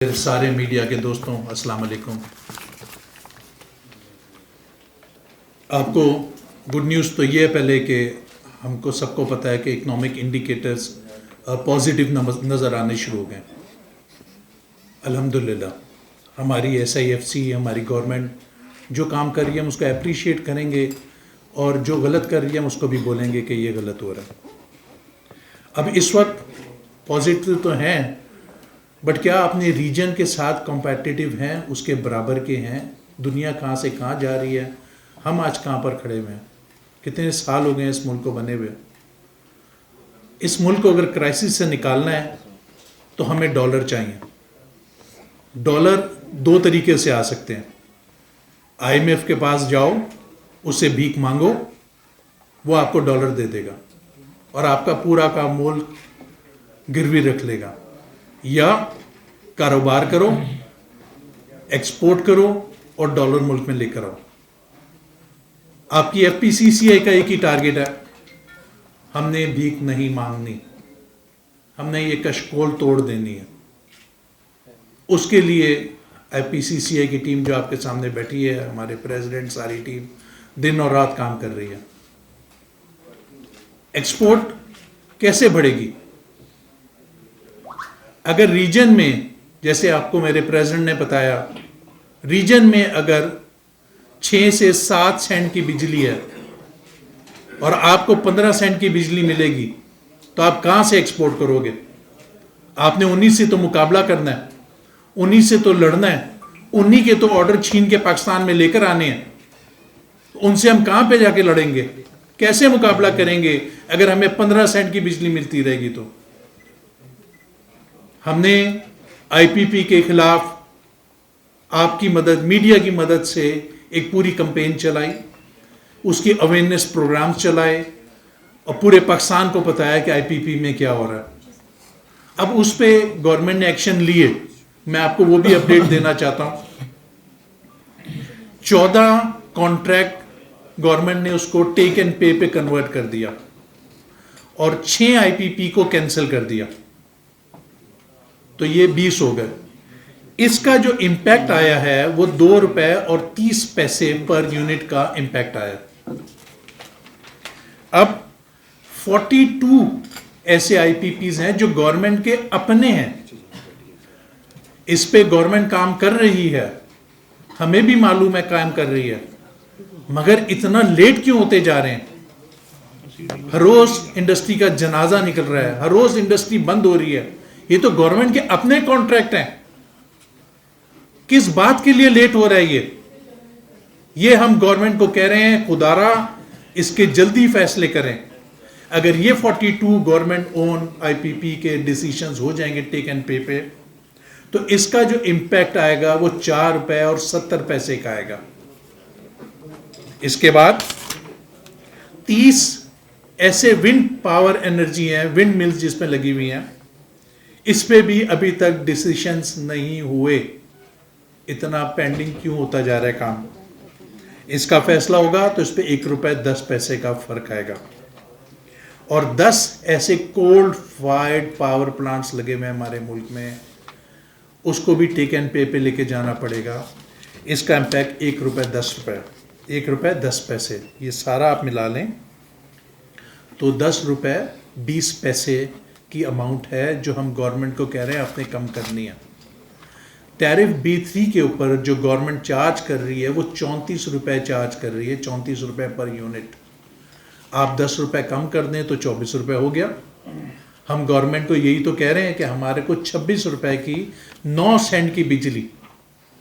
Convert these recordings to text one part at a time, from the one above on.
सारे मीडिया के दोस्तों, अस्सलाम वालेकुम। आपको गुड न्यूज़ तो ये है पहले कि हमको सबको पता है कि इकोनॉमिक इंडिकेटर्स पॉजिटिव नज़र आने शुरू हो गए। अल्हम्दुलिल्लाह हमारी SIFC, हमारी गवर्नमेंट जो काम कर रही है हम उसको अप्रिशिएट करेंगे और जो गलत कर रही है हम उसको भी बोलेंगे कि ये गलत हो रहा है। अब इस वक्त पॉजिटिव तो हैं, बट क्या अपने रीजन के साथ कॉम्पिटिटिव हैं, उसके बराबर के हैं? दुनिया कहाँ से कहाँ जा रही है, हम आज कहाँ पर खड़े हुए हैं? कितने साल हो गए हैं इस मुल्क को बने हुए। इस मुल्क को अगर क्राइसिस से निकालना है तो हमें डॉलर चाहिए। डॉलर दो तरीके से आ सकते हैं। IMF के पास जाओ, उससे भीख मांगो, वो आपको डॉलर दे देगा और आपका पूरा का मुल्क गिरवी रख लेगा। या कारोबार करो, एक्सपोर्ट करो और डॉलर मुल्क में लेकर आओ। आपकी FPCCI का एक ही टारगेट है, हमने भीख नहीं मांगनी, हमने ये कशकोल तोड़ देनी है। उसके लिए FPCCI की टीम जो आपके सामने बैठी है, हमारे प्रेसिडेंट, सारी टीम दिन और रात काम कर रही है। एक्सपोर्ट कैसे बढ़ेगी? अगर रीजन में, जैसे आपको मेरे प्रेसिडेंट ने बताया, रीजन में अगर 6 से 7 सेंट की बिजली है और आपको 15 सेंट की बिजली मिलेगी तो आप कहां से एक्सपोर्ट करोगे? आपने उन्हीं से तो मुकाबला करना है, उन्हीं से तो लड़ना है, उन्हीं के तो ऑर्डर छीन के पाकिस्तान में लेकर आने हैं। उनसे हम कहां पे जाके लड़ेंगे? कैसे मुकाबला करेंगे अगर हमें 15 सेंट की बिजली मिलती रहेगी? तो हमने IPP के खिलाफ आपकी मदद, मीडिया की मदद से एक पूरी कैंपेन चलाई, उसकी अवेयरनेस प्रोग्राम्स चलाए और पूरे पाकिस्तान को बताया कि IPP में क्या हो रहा है। अब उस पे गवर्नमेंट ने एक्शन लिए, मैं आपको वो भी अपडेट देना चाहता हूं। 14 कॉन्ट्रैक्ट गवर्नमेंट ने उसको टेक एंड पे कन्वर्ट कर दिया और 6 IPP को कैंसिल कर दिया, तो ये 20 हो गए। इसका जो इम्पैक्ट आया है वो ₹2.30 पर यूनिट का इम्पैक्ट आया। अब 42 ऐसे IPPs हैं जो गवर्नमेंट के अपने हैं। इस पे गवर्नमेंट काम कर रही है, हमें भी मालूम है काम कर रही है, मगर इतना लेट क्यों होते जा रहे हैं? हर रोज इंडस्ट्री का जनाजा निकल रहा है, हर रोज इंडस्ट्री बंद हो रही है। ये तो गवर्नमेंट के अपने कॉन्ट्रैक्ट हैं। किस बात के लिए लेट हो रहा है ये हम गवर्नमेंट को कह रहे हैं, खुदारा इसके जल्दी फैसले करें। अगर ये 42 गवर्नमेंट ओन IPP के डिसीजंस हो जाएंगे टेक एंड पे, तो इसका जो इंपैक्ट आएगा वो ₹4.70 का आएगा। इसके बाद 30 ऐसे विंड पावर एनर्जी हैं, विंड मिल्स जिसमें लगी हुई हैं, इस पे भी अभी तक डिसीजंस नहीं हुए। इतना पेंडिंग क्यों होता जा रहा है काम? इसका फैसला होगा तो इस पे ₹1.10 का फर्क आएगा। और 10 ऐसे कोल्ड फायर्ड पावर प्लांट्स लगे हुए हमारे मुल्क में, उसको भी टेक एंड पे लेके जाना पड़ेगा। इसका इम्पैक्ट ₹1.10। ये सारा आप मिला लें तो ₹10.20 की अमाउंट है जो हम गवर्नमेंट को कह रहे हैं अपने कम करनी है। टैरिफ B3 के ऊपर जो गवर्नमेंट चार्ज कर रही है वो ₹34 चार्ज कर रही है, ₹34 पर यूनिट। आप ₹10 कम कर दें तो ₹24 हो गया। हम गवर्नमेंट को यही तो कह रहे हैं कि हमारे को ₹26 की 9 सेंट की बिजली,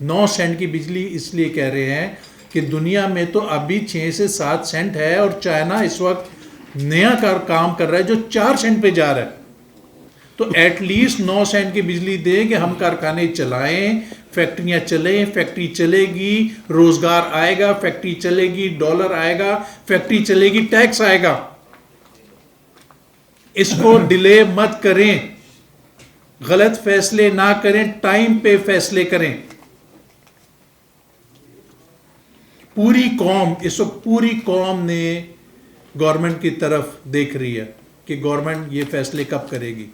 9 सेंट की बिजली इसलिए कह रहे हैं कि दुनिया में तो अभी 6 से 7 सेंट है और चाइना इस वक्त नया काम कर रहा है जो 4 सेंट पे जा रहा है। तो एटलीस्ट 9 सेंट की बिजली दें कि हम कारखाने चलाएं, फैक्ट्रियां चलें, फैक्ट्री चलेगी, रोजगार आएगा, फैक्ट्री चलेगी, डॉलर आएगा, फैक्ट्री चलेगी, टैक्स आएगा। इसको डिले मत करें, गलत फैसले ना करें, टाइम पे फैसले करें। पूरी कौम, इस वक्त पूरी कौम ने गवर्नमेंट की तरफ देख रही है कि गवर्नमेंट ये फैसले कब करेगी।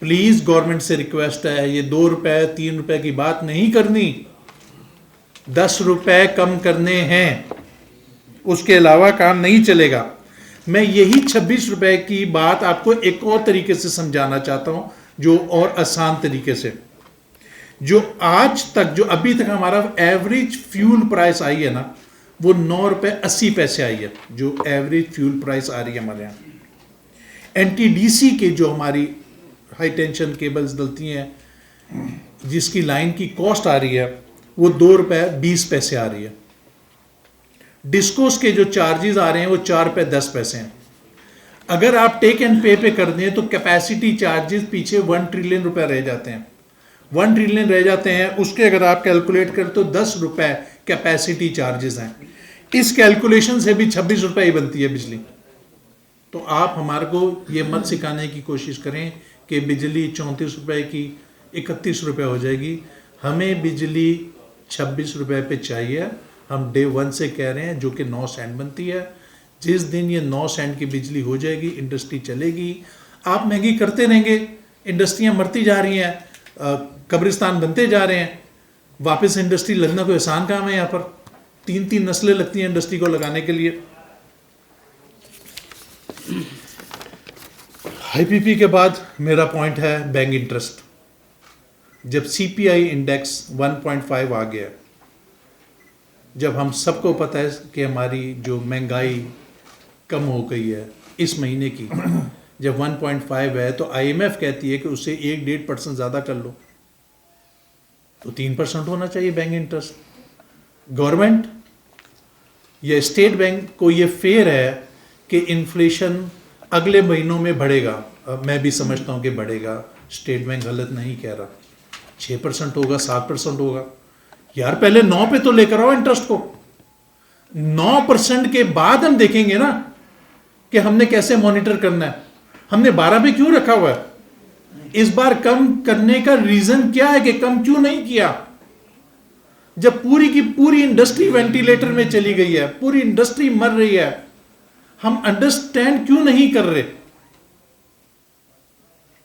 प्लीज गवर्नमेंट से रिक्वेस्ट है, ये 2 रुपए 3 रुपए की बात नहीं करनी, 10 रुपए कम करने हैं, उसके अलावा काम नहीं चलेगा। मैं यही 26 रुपए की बात आपको एक और तरीके से समझाना चाहता हूं, जो और आसान तरीके से। जो आज तक, जो अभी तक हमारा एवरेज फ्यूल प्राइस आई है ना, वो 9 रुपए 80 पैसे आई है, जो एवरेज फ्यूल प्राइस आ रही है हमारे यहाँ। NTDC के जो हमारी हाई टेंशन केबल्स डलती हैं, जिसकी लाइन की कॉस्ट आ रही है, वो 2 रुपए 20 पैसे आ रही है। डिस्कोस के जो चार्जेस आ रहे हैं वो 4 रुपए 10 पैसे हैं। अगर आप टेक एंड पे कर दें तो कैपेसिटी चार्जेस पीछे 1 ट्रिलियन रुपए रह जाते हैं, 1 ट्रिलियन रह जाते हैं। उसके अगर आप कैलकुलेट करें तो 10 रुपए कैपेसिटी चार्जेस हैं। इस कैलकुलेशन से भी 26 रुपए ही बनती है बिजली। तो आप हमारे को ये मत सिखाने की कोशिश करें कि बिजली 34 रुपए की 31 रुपए हो जाएगी। हमें बिजली 26 रुपए पे चाहिए। हम डे 1 से कह रहे हैं, जो कि 9 सेंट बनती है। जिस दिन ये 9 सेंट की बिजली हो जाएगी, इंडस्ट्री चलेगी। आप महंगी करते रहेंगे, इंडस्ट्रियां मरती जा रही हैं, कब्रिस्तान बनते जा रहे हैं। वापस इंडस्ट्री लगना कोई आसान काम है? यहाँ पर 3-3 नस्लें लगती हैं इंडस्ट्री को लगाने के लिए। IPP के बाद मेरा पॉइंट है बैंक इंटरेस्ट। जब CPI इंडेक्स 1.5 आ गया, जब हम सबको पता है कि हमारी जो महंगाई कम हो गई है इस महीने की, जब 1.5 है तो IMF कहती है कि उससे 1-1.5% ज़्यादा कर लो, तो 3% होना चाहिए बैंक इंटरेस्ट। गवर्नमेंट या स्टेट बैंक को ये फेयर है कि इन्फ्लेशन अगले महीनों में बढ़ेगा। मैं भी समझता हूँ कि बढ़ेगा, स्टेट बैंक गलत नहीं कह रहा। 6% होगा, 7% होगा। यार पहले 9 पे तो लेकर आओ इंटरेस्ट को। 9% के बाद हम देखेंगे ना कि हमने कैसे मॉनिटर करना है। हमने 12 पे क्यों रखा हुआ है? इस बार कम करने का रीजन क्या है कि कम क्यों नहीं किया? जब पूरी की पूरी इंडस्ट्री वेंटिलेटर में चली गई है, पूरी इंडस्ट्री मर रही है, हम अंडरस्टैंड क्यों नहीं कर रहे?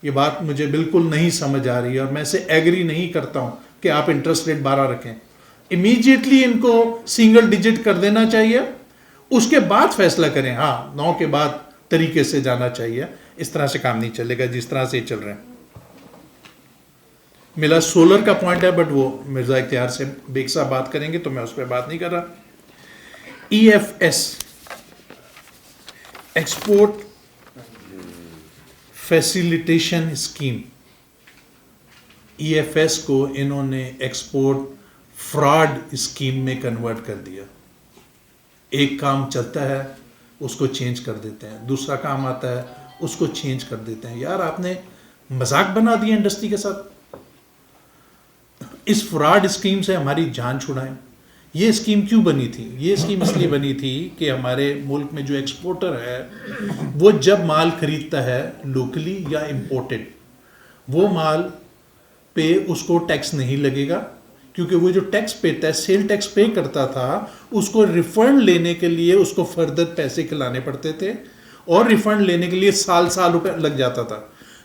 ये बात मुझे बिल्कुल नहीं समझ आ रही है और मैं से एग्री नहीं करता हूं कि आप इंटरेस्ट रेट 12 रखें। इमीडिएटली इनको सिंगल डिजिट कर देना चाहिए, उसके बाद फैसला करें। हाँ, 9 के बाद तरीके से जाना चाहिए। इस तरह से काम नहीं चलेगा जिस तरह से चल रहे हैं। मेरा सोलर का पॉइंट है, बट वो मिर्जा इख्तियार से बेग साहब बात करेंगे तो मैं उस पर बात नहीं कर रहा। EFS, export facilitation scheme, EFS को इन्होंने एक्सपोर्ट फ्रॉड स्कीम में कन्वर्ट कर दिया। एक काम चलता है उसको चेंज कर देते हैं, दूसरा काम आता है उसको चेंज कर देते हैं। यार आपने मजाक बना दिया इंडस्ट्री के साथ। इस फ्रॉड स्कीम से हमारी जान छुड़ाएं। ये स्कीम क्यों बनी थी? ये स्कीम इसलिए बनी थी कि हमारे मुल्क में जो एक्सपोर्टर है वो जब माल खरीदता है लोकली या इंपोर्टेड, वो माल पे उसको टैक्स नहीं लगेगा, क्योंकि वो जो टैक्स पेता है, सेल टैक्स पे करता था, उसको रिफंड लेने के लिए उसको फर्दर पैसे खिलाने पड़ते थे और रिफंड लेने के लिए साल रुपए लग जाता था।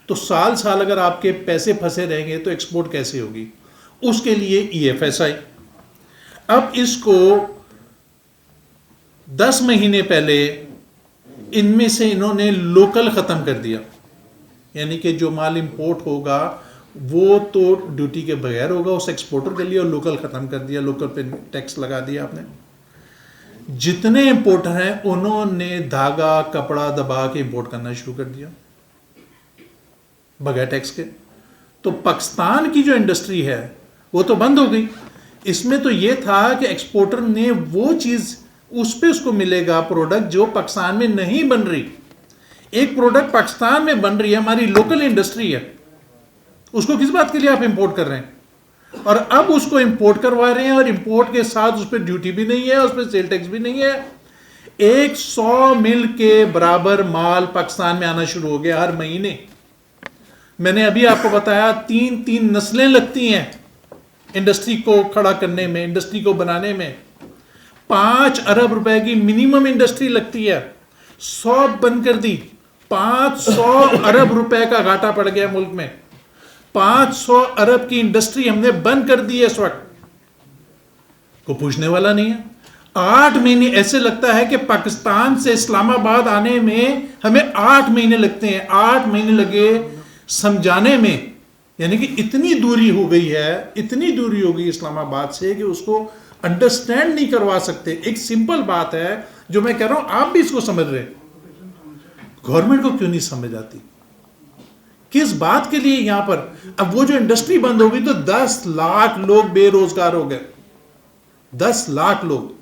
तो साल अगर आपके पैसे फंसे रहेंगे तो एक्सपोर्ट कैसे होगी? उसके लिए EFS आई। अब इसको 10 महीने पहले इनमें से इन्होंने लोकल ख़त्म कर दिया, यानी कि जो माल इंपोर्ट होगा वो तो ड्यूटी के बगैर होगा उस एक्सपोर्टर के लिए, और लोकल ख़त्म कर दिया। लोकल पे टैक्स लगा दिया आपने। जितने इंपोर्टर हैं उन्होंने धागा कपड़ा दबा के इंपोर्ट करना शुरू कर दिया बगैर टैक्स के। तो पाकिस्तान की जो इंडस्ट्री है वो तो बंद हो गई। इसमें तो ये था कि एक्सपोर्टर ने वो चीज़ उस पे उसको मिलेगा प्रोडक्ट जो पाकिस्तान में नहीं बन रही। एक प्रोडक्ट पाकिस्तान में बन रही है, हमारी लोकल इंडस्ट्री है, उसको किस बात के लिए आप इंपोर्ट कर रहे हैं? और अब उसको इंपोर्ट करवा रहे हैं और इंपोर्ट के साथ उस पर ड्यूटी भी नहीं है, उस पर सेल टैक्स भी नहीं है। 100 मिल के बराबर माल पाकिस्तान में आना शुरू हो गया हर महीने। मैंने अभी आपको बताया 3-3 नस्लें लगती हैं इंडस्ट्री को खड़ा करने में, इंडस्ट्री को बनाने में। 5 अरब रुपए की मिनिमम इंडस्ट्री लगती है। 100 बंद कर दी 500 अरब रुपए का घाटा पड़ गया मुल्क में। 500 अरब की इंडस्ट्री हमने बंद कर दी है इस वक्त, को पूछने वाला नहीं है। 8 महीने, ऐसे लगता है कि पाकिस्तान से इस्लामाबाद आने में हमें 8 महीने लगते हैं। 8 महीने लगे समझाने में, यानी कि इतनी दूरी हो गई है, इतनी दूरी हो गई इस्लामाबाद से कि उसको अंडरस्टैंड नहीं करवा सकते। एक सिंपल बात है जो मैं कह रहा हूं, आप भी इसको समझ रहे, गवर्नमेंट को क्यों नहीं समझ आती, किस बात के लिए यहां पर। अब वो जो इंडस्ट्री बंद होगी तो 10 लाख लोग बेरोजगार हो गए, 10 लाख लोग।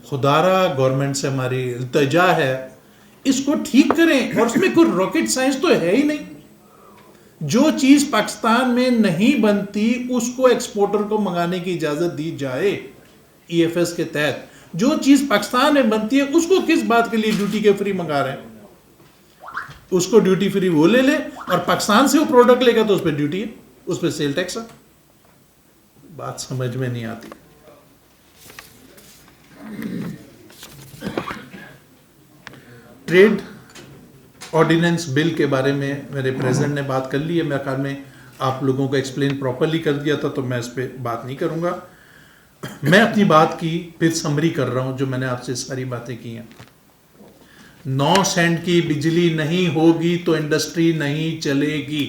खुदारा गवर्नमेंट से हमारी इल्तिजा है, इसको ठीक करें। और उसमें कोई रॉकेट साइंस तो है ही नहीं। जो चीज पाकिस्तान में नहीं बनती उसको एक्सपोर्टर को मंगाने की इजाजत दी जाए ईएफएस के तहत। जो चीज पाकिस्तान में बनती है उसको किस बात के लिए ड्यूटी के फ्री मंगा रहे हैं? उसको ड्यूटी फ्री वो ले ले, और पाकिस्तान से वो प्रोडक्ट लेगा तो उस पर ड्यूटी है, उस पर सेल टैक्स है। बात समझ में नहीं आती। ट्रेड ऑर्डिनेंस बिल के बारे में मेरे प्रेसिडेंट ने बात कर ली है। मेरे ख्याल में आप लोगों को एक्सप्लेन प्रॉपरली कर दिया था, तो मैं इस पर बात नहीं करूंगा। मैं अपनी बात की फिर समरी कर रहा हूं, जो मैंने आपसे सारी बातें की हैं। 9 सेंट की बिजली नहीं होगी तो इंडस्ट्री नहीं चलेगी।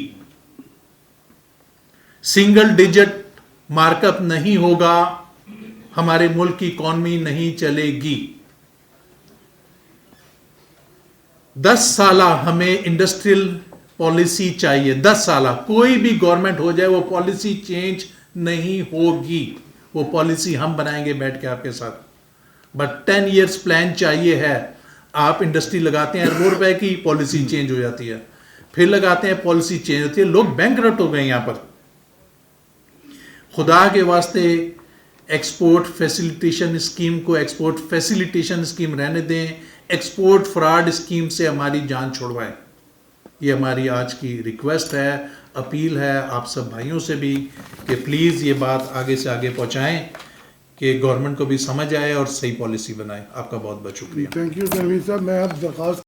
सिंगल डिजिट मार्कअप नहीं होगा, हमारे मुल्क की इकॉनमी नहीं चलेगी। 10 साल हमें इंडस्ट्रियल पॉलिसी चाहिए। 10 साल कोई भी गवर्नमेंट हो जाए, वो पॉलिसी चेंज नहीं होगी। वो पॉलिसी हम बनाएंगे बैठ के आपके साथ, बट 10 इयर्स प्लान चाहिए है। आप इंडस्ट्री लगाते हैं, अरबों रुपए की पॉलिसी चेंज हो जाती है, फिर लगाते हैं पॉलिसी चेंज होती है, लोग बैंकरप्ट हो गए यहां पर। खुदा के वास्ते एक्सपोर्ट फैसिलिटेशन स्कीम को एक्सपोर्ट फैसिलिटेशन स्कीम रहने दें, एक्सपोर्ट फ्रॉड स्कीम से हमारी जान छुड़वाएं। ये हमारी आज की रिक्वेस्ट है, अपील है आप सब भाइयों से भी कि प्लीज़ ये बात आगे से आगे पहुंचाएं कि गवर्नमेंट को भी समझ आए और सही पॉलिसी बनाए। आपका बहुत बहुत शुक्रिया। थैंक यू तनवीर साहब। मैं आप दरख्वास्त